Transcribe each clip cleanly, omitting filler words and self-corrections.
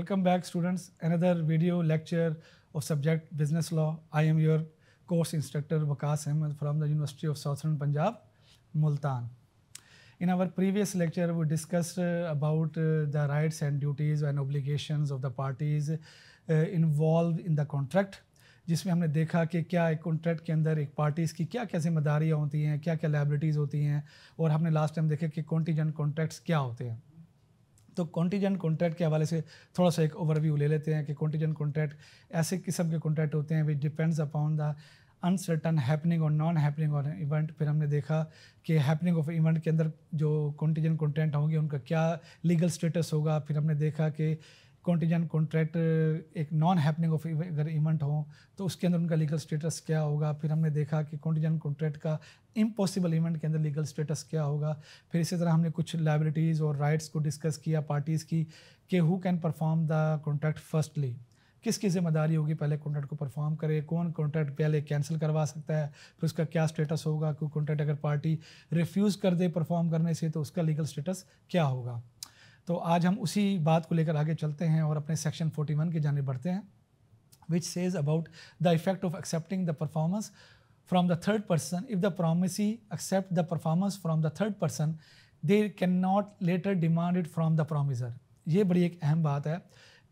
Welcome back, students. Another video lecture of subject business law. I am your course instructor Waqas Ahmed from the University of Southern Punjab, Multan. In our previous lecture, we discussed about the rights and duties and obligations of the parties involved in the contract, जिसमें हमने देखा कि क्या एक contract के अंदर एक parties की क्या क्या जिम्मेदारियाँ होती हैं, क्या क्या लायबिलिटीज़ होती हैं, और हमने लास्ट टाइम देखे कि कॉन्टीजेंट कॉन्ट्रैक्ट्स क्या होते हैं। तो कॉन्टीजेंट कॉन्ट्रैक्ट के हवाले से थोड़ा सा एक ओवरव्यू ले लेते हैं कि कॉन्टीजेंट कॉन्ट्रैक्ट ऐसे किस्म के कॉन्ट्रैक्ट होते हैं which depends upon the uncertain happening और नॉन हैपनिंग और इवेंट। फिर हमने देखा कि हैपनिंग ऑफ इवेंट के अंदर जो कॉन्टीजेंट कॉन्ट्रैक्ट होंगे उनका क्या लीगल स्टेटस होगा। फिर हमने देखा कि कॉन्टीजेंट कॉन्ट्रैक्ट एक नॉन हैपनिंग ऑफ अगर इवेंट हो तो उसके अंदर उनका लीगल स्टेटस क्या होगा। फिर हमने देखा कि कॉन्टीजेंट कॉन्ट्रैक्ट का इम्पॉसिबल इवेंट के अंदर लीगल स्टेटस क्या होगा। फिर इसी तरह हमने कुछ लायबिलिटीज़ और राइट्स को डिस्कस किया पार्टीज़ की कि who can perform the contract firstly, किसकी ज़िम्मेदारी होगी पहले कॉन्ट्रैक्ट को परफॉर्म करे, कौन कॉन्ट्रैक्ट पहले कैंसिल करवा सकता है, फिर उसका क्या स्टेटस होगा, कोई कॉन्ट्रैक्ट अगर पार्टी रिफ्यूज़ कर दे परफॉर्म करने से तो उसका लीगल स्टेटस क्या होगा। तो आज हम उसी बात को लेकर आगे चलते हैं और अपने सेक्शन 41 की जानिब बढ़ते हैं, which says about the effect of accepting the performance from the third person. If the promisee accept the performance from the third person they can not later demand it from the promisor. ये बड़ी एक अहम बात है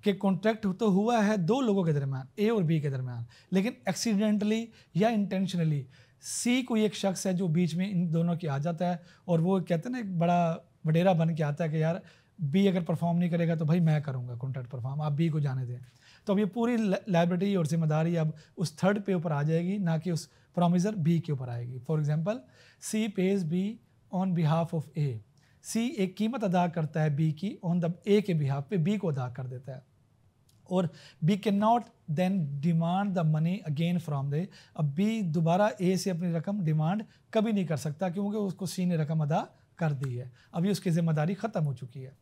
कि contract तो हुआ है दो लोगों के दरमियान, ए और बी के दरमियान, लेकिन एक्सीडेंटली या इंटेंशनली सी कोई एक शख्स है जो बीच में इन दोनों की आ जाता है और वो कहते हैं ना एक बड़ा वडेरा बन के आता है कि यार बी अगर परफॉर्म नहीं करेगा तो भाई मैं करूँगा कॉन्ट्रैक्ट परफॉर्म, आप बी को जाने दें। तो अब ये पूरी लायबिलिटी और जिम्मेदारी अब उस थर्ड पे ऊपर आ जाएगी, ना कि उस प्रोमिसर बी के ऊपर आएगी। For example C pays B on behalf of A. C एक कीमत अदा करता है बी की ऑन द ए के बिहाफ पे, बी को अदा कर देता है और B can not then demand the money again from they. अब बी दोबारा ए से अपनी रकम डिमांड कभी नहीं कर सकता क्योंकि उसको सी ने रकम अदा कर दी है, अभी उसकी जिम्मेदारी ख़त्म हो चुकी है।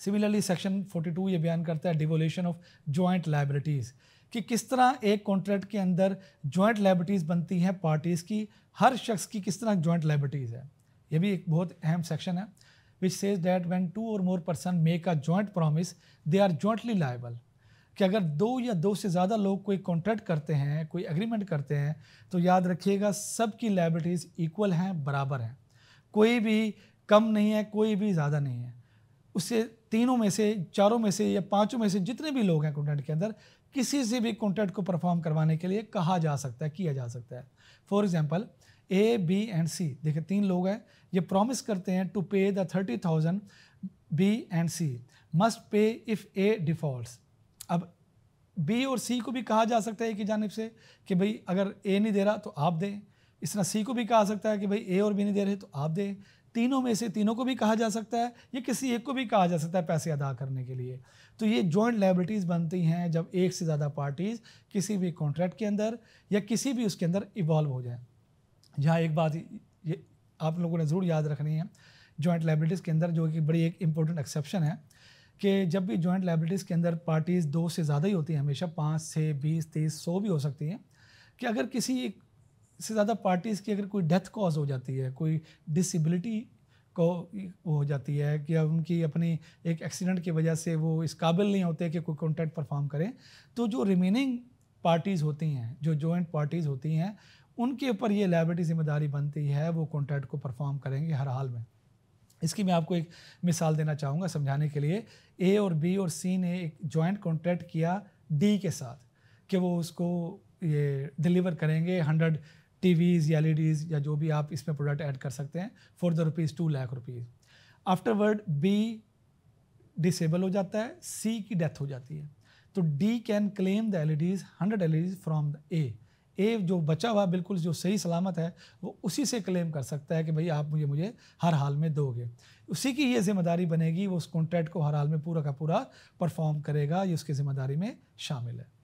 सिमिलरली सेक्शन 42 ये बयान करता है डिवोल्यूशन ऑफ जॉइंट लायबिलिटीज़, कि किस तरह एक कॉन्ट्रैक्ट के अंदर जॉइंट लायबिलिटीज़ बनती हैं पार्टीज़ की, हर शख्स की किस तरह जॉइंट लायबिलिटीज़ है। ये भी एक बहुत अहम सेक्शन है which says that when two or more person make a joint promise they are jointly liable. कि अगर दो या दो से ज़्यादा लोग कोई कॉन्ट्रैक्ट करते हैं, कोई एग्रीमेंट करते हैं, तो याद रखिएगा सबकी लायबिलिटीज़ इक्वल हैं, बराबर हैं, कोई भी कम नहीं है, कोई भी ज़्यादा नहीं है। उससे तीनों में से, चारों में से या पांचों में से जितने भी लोग हैं कॉन्ट्रैक्ट के अंदर, किसी से भी कॉन्ट्रैक्ट को परफॉर्म करवाने के लिए कहा जा सकता है, किया जा सकता है। For example A B and C, देखिए तीन लोग हैं, ये प्रॉमिस करते हैं to pay the 30,000, B and C must pay if A defaults. अब बी और सी को भी कहा जा सकता है एक ही जानिब से कि भाई अगर ए नहीं दे रहा तो आप दें, इस तरह सी को भी कहा सकता है कि भाई ए और बी नहीं दे रहे तो आप दें, तीनों में से तीनों को भी कहा जा सकता है, या किसी एक को भी कहा जा सकता है पैसे अदा करने के लिए। तो ये जॉइंट लायबिलिटीज़ बनती हैं जब एक से ज़्यादा पार्टीज़ किसी भी कॉन्ट्रैक्ट के अंदर या किसी भी उसके अंदर इवॉल्व हो जाए। जहाँ एक बात ये आप लोगों ने ज़रूर याद रखनी है जॉइंट लायबिलिटीज़ के अंदर, जो कि बड़ी एक इंपॉर्टेंट एक्सेप्शन है, कि जब भी जॉइंट लायबिलिटीज़ के अंदर पार्टीज़ दो से ज़्यादा ही होती हैं, हमेशा 5 से 20 30 100 भी हो सकती हैं, कि अगर किसी एक से ज़्यादा पार्टीज़ की अगर कोई डेथ कॉज हो जाती है, कोई डिसेबिलिटी को हो जाती है कि उनकी अपनी एक एक्सीडेंट की वजह से वो इस काबिल नहीं होते कि कोई कॉन्ट्रैक्ट परफॉर्म करें, तो जो रिमेनिंग पार्टीज़ होती हैं, जो जॉइंट पार्टीज़ होती हैं, उनके ऊपर ये लायबिलिटी जिम्मेदारी बनती है, वो कॉन्ट्रैक्ट को परफॉर्म करेंगे हर हाल में। इसकी मैं आपको एक मिसाल देना चाहूँगा समझाने के लिए। ए और बी और सी ने एक जॉइंट कॉन्ट्रैक्ट किया डी के साथ कि वो उसको ये डिलीवर करेंगे 100 टीवीज़ या एलईडीज़ या जो भी आप इसमें प्रोडक्ट ऐड कर सकते हैं for the rupees 2 lakh rupees. Afterward B disable हो जाता है, सी की डेथ हो जाती है, तो D can claim the LEDs 100 LEDs from the ए जो बचा हुआ बिल्कुल जो सही सलामत है वो उसी से क्लेम कर सकता है कि भाई आप मुझे हर हाल में दोगे। उसी की ये जिम्मेदारी बनेगी, वो उस कॉन्ट्रैक्ट को हर हाल में पूरा का पूरा परफॉर्म करेगा, ये उसकी ज़िम्मेदारी में शामिल है।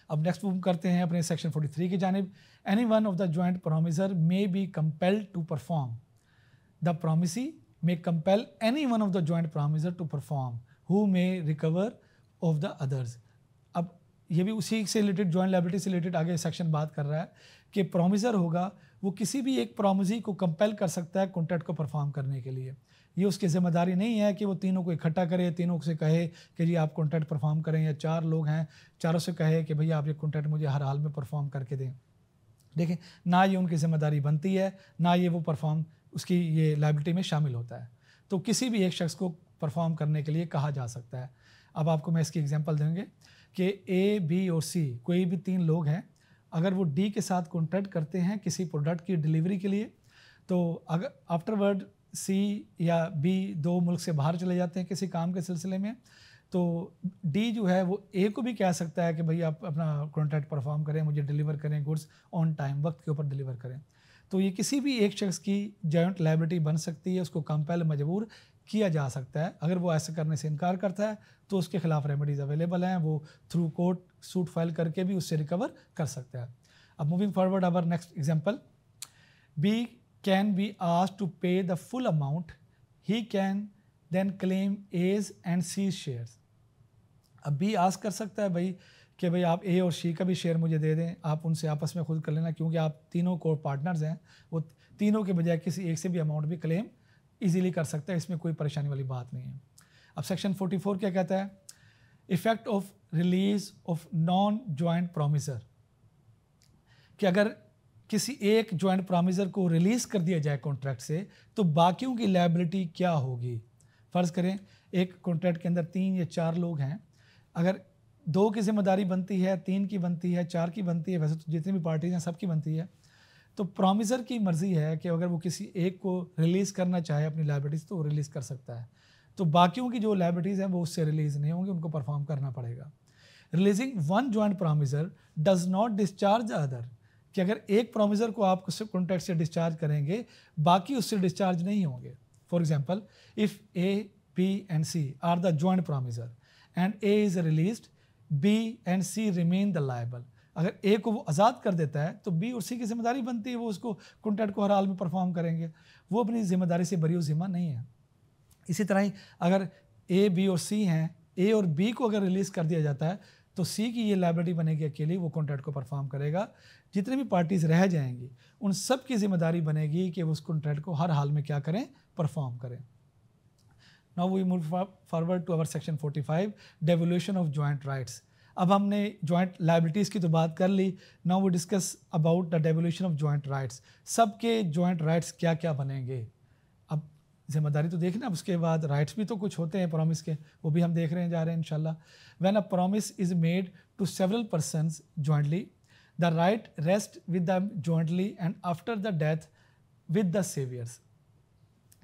अब नेक्स्ट मूव करते हैं अपने सेक्शन 43 की जानिब। Any one of the joint promisor may be compelled to perform. The promisee may compel any one of the joint promisor to perform who may recover of the others. अब ये भी उसी से रिलेटेड, जॉइंट लायबिलिटी से related आगे section बात कर रहा है कि प्रोमिसर होगा वो किसी भी एक प्रॉमिसी को कंपेल कर सकता है कॉन्ट्रैक्ट को परफॉर्म करने के लिए। ये उसकी जिम्मेदारी नहीं है कि वो तीनों को इकट्ठा करे, तीनों से कहे कि जी आप कॉन्ट्रैक्ट परफॉर्म करें, या 4 लोग हैं, चारों से कहे कि भैया आप ये कॉन्ट्रैक्ट मुझे हर हाल में परफॉर्म करके दें। देखें, ना ये उनकी जिम्मेदारी बनती है, ना ये वो परफॉर्म उसकी ये लायबिलिटी में शामिल होता है। तो किसी भी एक शख्स को परफॉर्म करने के लिए कहा जा सकता है। अब आपको मैं इसकी एग्जांपल देंगे कि ए, बी और सी कोई भी 3 लोग हैं, अगर वो डी के साथ कॉन्ट्रैक्ट करते हैं किसी प्रोडक्ट की डिलीवरी के लिए, तो अगर आफ्टरवर्ड सी या बी 2 मुल्क से बाहर चले जाते हैं किसी काम के सिलसिले में, तो डी जो है वो ए को भी कह सकता है कि भाई आप अपना कॉन्ट्रैक्ट परफॉर्म करें, मुझे डिलीवर करें गुड्स ऑन टाइम, वक्त के ऊपर डिलीवर करें। तो ये किसी भी एक शख्स की जॉइंट लायबिलिटी बन सकती है, उसको कंपेल मजबूर किया जा सकता है। अगर वो ऐसा करने से इनकार करता है तो उसके खिलाफ रेमेडीज़ अवेलेबल हैं, वो थ्रू कोर्ट सूट फाइल करके भी उससे रिकवर कर सकता है। अब moving forward our next example, B can be asked to pay the full amount, he can then claim A's and C shares. अब बी आस्क कर सकता है भाई कि भाई आप ए और सी का भी शेयर मुझे दे दें, आप उनसे आपस में खुद कर लेना, क्योंकि आप तीनों को पार्टनर्स हैं, वो तीनों के बजाय किसी एक से भी अमाउंट भी क्लेम इजीली कर सकता है, इसमें कोई परेशानी वाली बात नहीं है। अब सेक्शन 44 क्या कहता है, effect of release of non joint promiser, कि अगर किसी एक ज्वाइंट प्रॉमिसर को रिलीज कर दिया जाए कॉन्ट्रैक्ट से तो बाकियों की लायबिलिटी क्या होगी। फ़र्ज़ करें एक कॉन्ट्रैक्ट के अंदर 3 या 4 लोग हैं, अगर 2 की जिम्मेदारी बनती है, 3 की बनती है, 4 की बनती है, वैसे तो जितनी भी पार्टीज हैं सबकी बनती है, तो प्रॉमिसर की मर्ज़ी है कि अगर वो किसी एक को रिलीज़ करना चाहे अपनी लायबिलिटीज़ तो वो रिलीज़ कर सकता है। तो बाकियों की जो लायबिलिटीज़ हैं वो उससे रिलीज़ नहीं होंगी, उनको परफॉर्म करना पड़ेगा। Releasing one joint promiser does not discharge the other, कि अगर एक प्रॉमिसर को आप कॉन्ट्रैक्ट से डिस्चार्ज करेंगे बाकी उससे डिस्चार्ज नहीं होंगे। For example, if A, B and C are the joint promisor and A is released, B and C remain the liable. अगर ए को वो आज़ाद कर देता है तो बी और सी की जिम्मेदारी बनती है, वो उसको कॉन्ट्रैक्ट को हर हाल में परफॉर्म करेंगे, वो अपनी जिम्मेदारी से बरी ज़िम्मा नहीं है। इसी तरह ही अगर ए, बी और सी हैं, ए और बी को अगर रिलीज़ कर दिया जाता है तो सी की ये लायबिलिटी बनेगी अकेली, वो कॉन्ट्रैक्ट को परफॉर्म करेगा। जितनी भी पार्टीज़ रह जाएंगी उन सब की जिम्मेदारी बनेगी कि वो उस कॉन्ट्रैक्ट को हर हाल में क्या करें, परफॉर्म करें। Now we move forward to our section 45, devolution of joint rights. अब हमने जॉइंट लायबिलिटीज़ की तो बात कर ली, now we discuss about the devolution of joint rights. सबके जॉइंट राइट्स क्या क्या बनेंगे। अब जिम्मेदारी तो देखना, अब उसके बाद राइट्स भी तो कुछ होते हैं प्रॉमिस के, वो भी हम देख रहे हैं जा रहे हैं इंशाल्लाह। When a promise is made to several persons jointly, the right rest with the jointly and after the death with the survivors.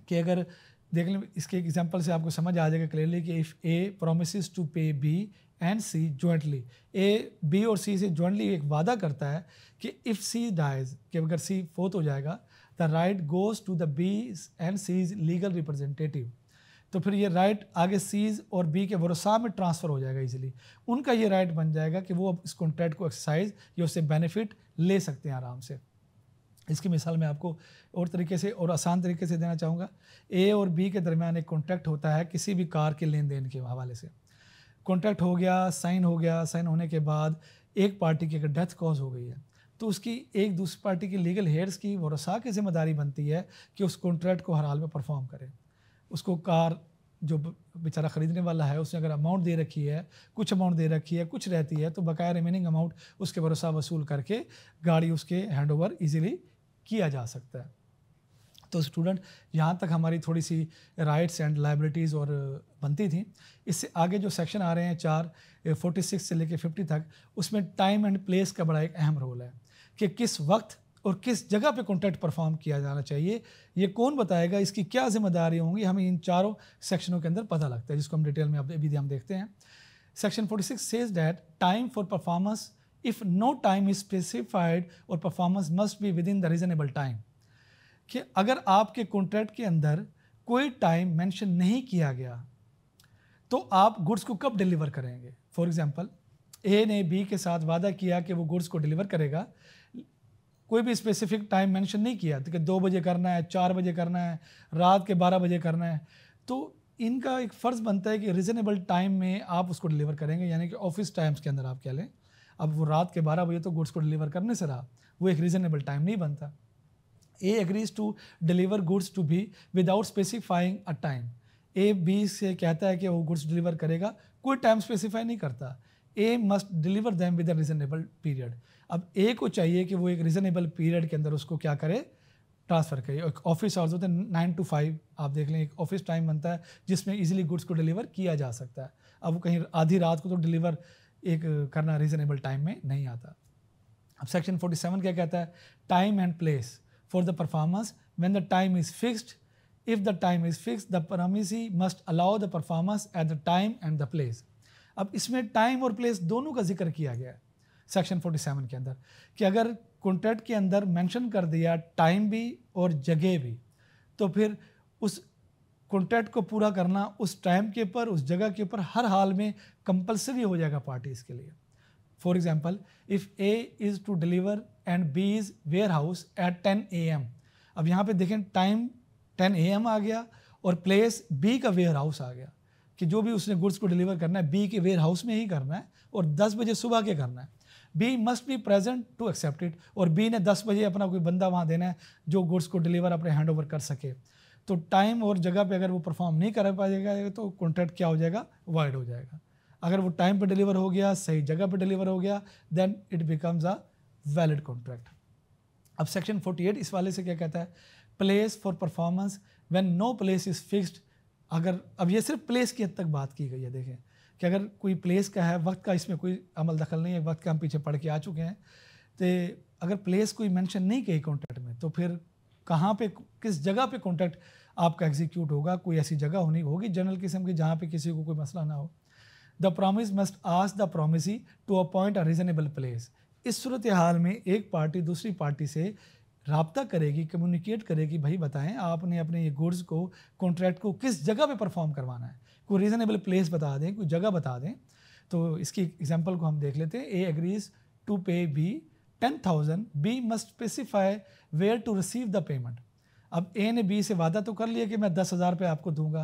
कि अगर देख लें इसके एग्जांपल से आपको समझ आ जाएगा क्लियरली कि if A promises to pay B and C jointly, A B और सी से जॉइंटली एक वादा करता है कि इफ़ सी डाइज, कि अगर सी फोत हो जाएगा, the right goes to the B and C's legal representative. तो फिर ये राइट आगे सीज और बी के वरसा में ट्रांसफ़र हो जाएगा इजीली, उनका ये राइट बन जाएगा कि वो अब इस कॉन्ट्रैक्ट को एक्सरसाइज या उससे बेनिफिट ले सकते हैं आराम से। इसकी मिसाल मैं आपको और तरीके से और आसान तरीके से देना चाहूँगा। ए और बी के दरमियान एक कॉन्ट्रैक्ट होता है किसी भी कार के लेन देन के हवाले से। कॉन्ट्रैक्ट हो गया, साइन हो गया, साइन होने के बाद एक पार्टी की अगर डेथ कॉज हो गई है तो उसकी एक दूसरी पार्टी की लीगल हेयर्स की वरसा की जिम्मेदारी बनती है कि उस कॉन्ट्रैक्ट को हर हाल में परफॉर्म करे। उसको कार जो बेचारा ख़रीदने वाला है उसने अगर अमाउंट दे रखी है, कुछ अमाउंट दे रखी है, कुछ रहती है, तो बकाया रिमेनिंग अमाउंट उसके भरोसा वसूल करके गाड़ी उसके हैंड ओवर ईजिली किया जा सकता है। तो स्टूडेंट, यहाँ तक हमारी थोड़ी सी राइट्स एंड लायबिलिटीज़ और बनती थी। इससे आगे जो सेक्शन आ रहे हैं 4, 46 से लेकर 50 तक, उसमें टाइम एंड प्लेस का बड़ा एक अहम रोल है कि किस वक्त और किस जगह पे कॉन्ट्रैक्ट परफॉर्म किया जाना चाहिए। ये कौन बताएगा, इसकी क्या जिम्मेदारी होंगी, हमें इन चारों सेक्शनों के अंदर पता लगता है, जिसको हम डिटेल में अभी हम देखते हैं। Section 46 says that time for performance if no time is specified or performance must be within the reasonable time. कि अगर आपके कॉन्ट्रैक्ट के अंदर कोई टाइम मेंशन नहीं किया गया तो आप गुड्स को कब डिलीवर करेंगे। फॉर एग्जांपल, ए ने बी के साथ वादा किया कि वो गुड्स को डिलीवर करेगा, कोई भी स्पेसिफिक टाइम मेंशन नहीं किया कि 2 बजे करना है, 4 बजे करना है, रात के 12 बजे करना है, तो इनका एक फ़र्ज़ बनता है कि रीज़नेबल टाइम में आप उसको डिलीवर करेंगे, यानी कि ऑफिस टाइम्स के अंदर आप कह लें। अब वो रात के 12 बजे तो गुड्स को डिलीवर करने से रहा, वो एक रीज़नेबल टाइम नहीं बनता। A agrees to deliver goods to B without specifying a time. A B से कहता है कि वो goods deliver करेगा, कोई टाइम स्पेसिफाई नहीं करता. A must deliver them with a reasonable period. अब A को चाहिए कि वो एक reasonable period के अंदर उसको क्या करे, ट्रांसफ़र करे. एक ऑफिस आवर्स होते हैं 9 to 5, आप देख लें एक ऑफिस टाइम बनता है जिसमें इजीली गुड्स को डिलीवर किया जा सकता है. अब वो कहीं आधी रात को तो डिलीवर एक करना रीजनेबल टाइम में नहीं आता. अब सेक्शन 47 क्या कहता है, time and place for the performance when the time is fixed. If the time is fixed the promisee must allow the performance at the time and the place. अब इसमें time और प्लेस दोनों का जिक्र किया गया है सेक्शन 47 के अंदर कि अगर कॉन्ट्रैक्ट के अंदर मेंशन कर दिया टाइम भी और जगह भी, तो फिर उस कॉन्ट्रैक्ट को पूरा करना उस टाइम के ऊपर, उस जगह के ऊपर हर हाल में कंपलसरी हो जाएगा पार्टीज़ के लिए. For example, if A is to deliver and B is warehouse at 10 AM. अब यहाँ पे देखें टाइम 10 AM आ गया और प्लेस बी का वेयर हाउस आ गया कि जो भी उसने गुड्स को डिलीवर करना है बी के वेयर हाउस में ही करना है और 10 बजे सुबह के करना है. B must be present to accept it, और बी ने 10 बजे अपना कोई बंदा वहाँ देना है जो गुड्स को डिलीवर अपने हैंड ओवर कर सके. तो टाइम और जगह पे अगर वो परफॉर्म नहीं कर पाएगा तो कॉन्ट्रैक्ट क्या हो जाएगा, वाइड हो जाएगा. अगर वो टाइम पे डिलीवर हो गया, सही जगह पे डिलीवर हो गया, then it becomes a valid contract. अब सेक्शन 48 इस वाले से क्या कहता है, place for performance when no place is fixed. अगर अब ये सिर्फ प्लेस की हद तक बात की गई है, देखें कि अगर कोई प्लेस का है, वक्त का इसमें कोई अमल दखल नहीं है, वक्त का हम पीछे पढ़ के आ चुके हैं. तो अगर प्लेस कोई मेंशन नहीं की कॉन्ट्रैक्ट में, तो फिर कहाँ पे, किस जगह पे कॉन्ट्रैक्ट आपका एग्जीक्यूट होगा. कोई ऐसी जगह होगी जनरल किस्म की जहाँ पे किसी को कोई मसला ना हो. The promise must ask the promisee to appoint a reasonable place. इस सूरत हाल में एक पार्टी दूसरी पार्टी से राब्ता करेगी, कम्युनिकेट करेगी, भाई बताएं आपने अपने ये गुड्स को, कॉन्ट्रैक्ट को किस जगह पे परफॉर्म करवाना है, कोई रीजनेबल प्लेस बता दें, कोई जगह बता दें. तो इसकी एग्जांपल को हम देख लेते हैं. A agrees to pay B 10,000, B must specify where to receive the payment. अब ए ने बी से वादा तो कर लिया कि मैं 10,000 रुपये आपको दूंगा,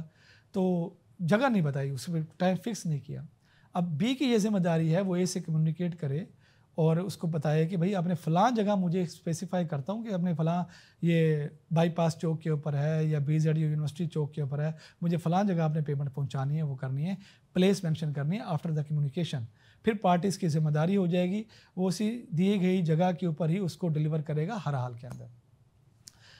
तो जगह नहीं बताई, उसमें टाइम फिक्स नहीं किया. अब बी की ये जिम्मेदारी है वो ए से कम्युनिकेट करे और उसको बताए कि भाई आपने फ़लाँ जगह मुझे स्पेसिफाई करता हूँ कि अपने फ़लाँ ये बाईपास चौक के ऊपर है या BZU यूनिवर्सिटी चौक के ऊपर है, मुझे फ़लाँ जगह आपने पेमेंट पहुँचानी है, वो करनी है, प्लेस मेंशन करनी है आफ्टर द कम्युनिकेशन. फिर पार्टीज़ की जिम्मेदारी हो जाएगी, वो उसी दी गई जगह के ऊपर ही उसको डिलीवर करेगा हर हाल के अंदर.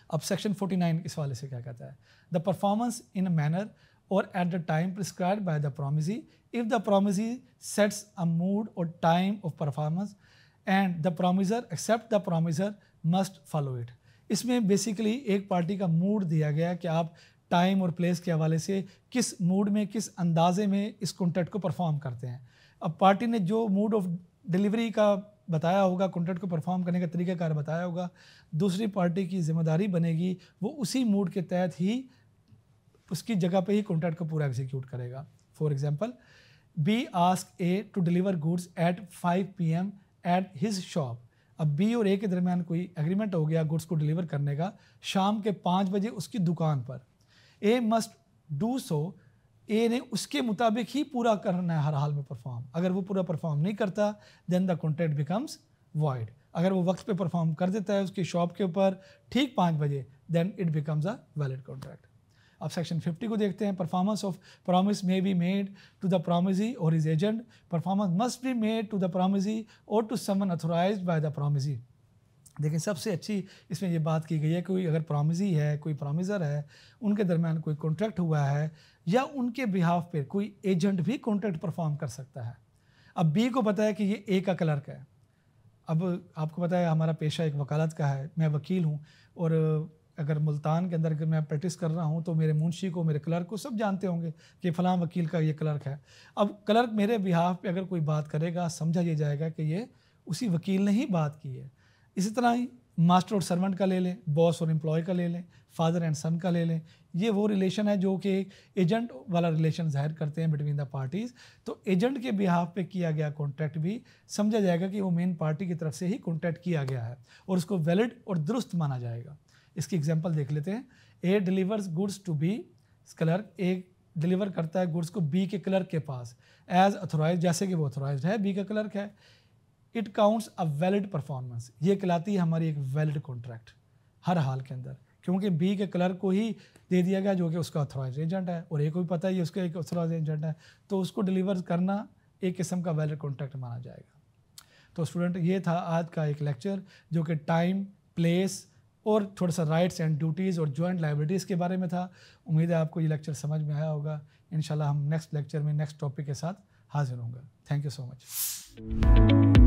अब सेक्शन 49 इस वाले से क्या कहता है, the performance in a manner or at the time prescribed by the promisee if the promisee sets a mood or time of performance and the promiser accept the promiser must follow it. इसमें basically एक party का mood दिया गया कि आप time और place के हवाले से किस मूड में, किस अंदाजे में इस कॉन्ट्रैक्ट को परफॉर्म करते हैं. अब पार्टी ने जो मूड ऑफ डिलीवरी का बताया होगा, कॉन्ट्रैक्ट को परफॉर्म करने का तरीक़ाकार बताया होगा, दूसरी पार्टी की जिम्मेदारी बनेगी वो उसी मूड के तहत ही उसकी जगह पे ही कॉन्ट्रैक्ट को पूरा एग्जीक्यूट करेगा. For example, B ask A to deliver goods at 5 PM at his shop. अब बी और ए के दरमियान कोई एग्रीमेंट हो गया गुड्स को डिलीवर करने का शाम के 5 बजे उसकी दुकान पर. ए मस्ट डू सो. ए ने उसके मुताबिक ही पूरा करना है हर हाल में परफॉर्म. अगर वो पूरा परफॉर्म नहीं करता then the contract becomes void. अगर वो वक्त पे परफॉर्म कर देता है उसकी शॉप के ऊपर ठीक 5 बजे, then it becomes a valid contract. अब सेक्शन 50 को देखते हैं. Performance of promise may be made to the promisee or his agent. Performance must be made to the promisee or to someone authorized by the promisee. देखिए सबसे अच्छी इसमें ये बात की गई है, कोई अगर प्रॉमिसी है, कोई प्रॉमिसर है, उनके दरमियान कोई कॉन्ट्रैक्ट हुआ है या उनके बिहाफ पे कोई एजेंट भी कॉन्ट्रैक्ट परफॉर्म कर सकता है. अब बी को पता है कि ये ए का क्लर्क है. अब आपको पता है हमारा पेशा एक वकालत का है, मैं वकील हूँ और अगर मुल्तान के अंदर अगर मैं प्रैक्टिस कर रहा हूँ तो मेरे मुंशी को, मेरे क्लर्क को सब जानते होंगे कि फ़लाँ वकील का ये क्लर्क है. अब क्लर्क मेरे बिहाफ पे अगर कोई बात करेगा समझा ये जाएगा कि ये उसी वकील ने ही बात की है. इसी तरह ही मास्टर और सर्वेंट का ले लें, बॉस और एम्प्लॉय का ले लें, फादर एंड सन का ले लें. ये वो रिलेशन है जो कि एजेंट वाला रिलेशन ज़ाहिर करते हैं बिटवीन द पार्टीज़. तो एजेंट के बिहाफ पे किया गया कॉन्ट्रैक्ट भी समझा जाएगा कि वो मेन पार्टी की तरफ से ही कॉन्ट्रैक्ट किया गया है और उसको वैलिड और दुरुस्त माना जाएगा. इसकी एग्जांपल देख लेते हैं. A delivers goods to B clerk. A deliver करता है गुड्स को बी के क्लर्क के पास एज अथोराइज, जैसे कि वो अथोराइज है, बी का क्लर्क है. It counts a valid performance. ये कहलाती है हमारी एक वैलिड कॉन्ट्रैक्ट. हर हाल के अंदर, क्योंकि बी के क्लर्क को ही दे दिया गया जो कि उसका ऑथराइज एजेंट है और ए को भी पता ही है उसका एक ऑथराइज एजेंट है, तो उसको डिलीवर करना एक किस्म का वैलिड कॉन्ट्रैक्ट माना जाएगा। तो स्टूडेंट ये था आज का एक लेक्चर जो कि टाइम, प्लेस और थोड़ा सा राइट्स एंड ड्यूटीज़ और जॉइंट लाइबिलिटीज़ के बारे में था। उम्मीद है आपको ये लेक्चर समझ में आया होगा। इंशाल्लाह हम नेक्स्ट लेक्चर में नेक्स्ट टॉपिक के साथ हाजिर होंगे। Thank you so much.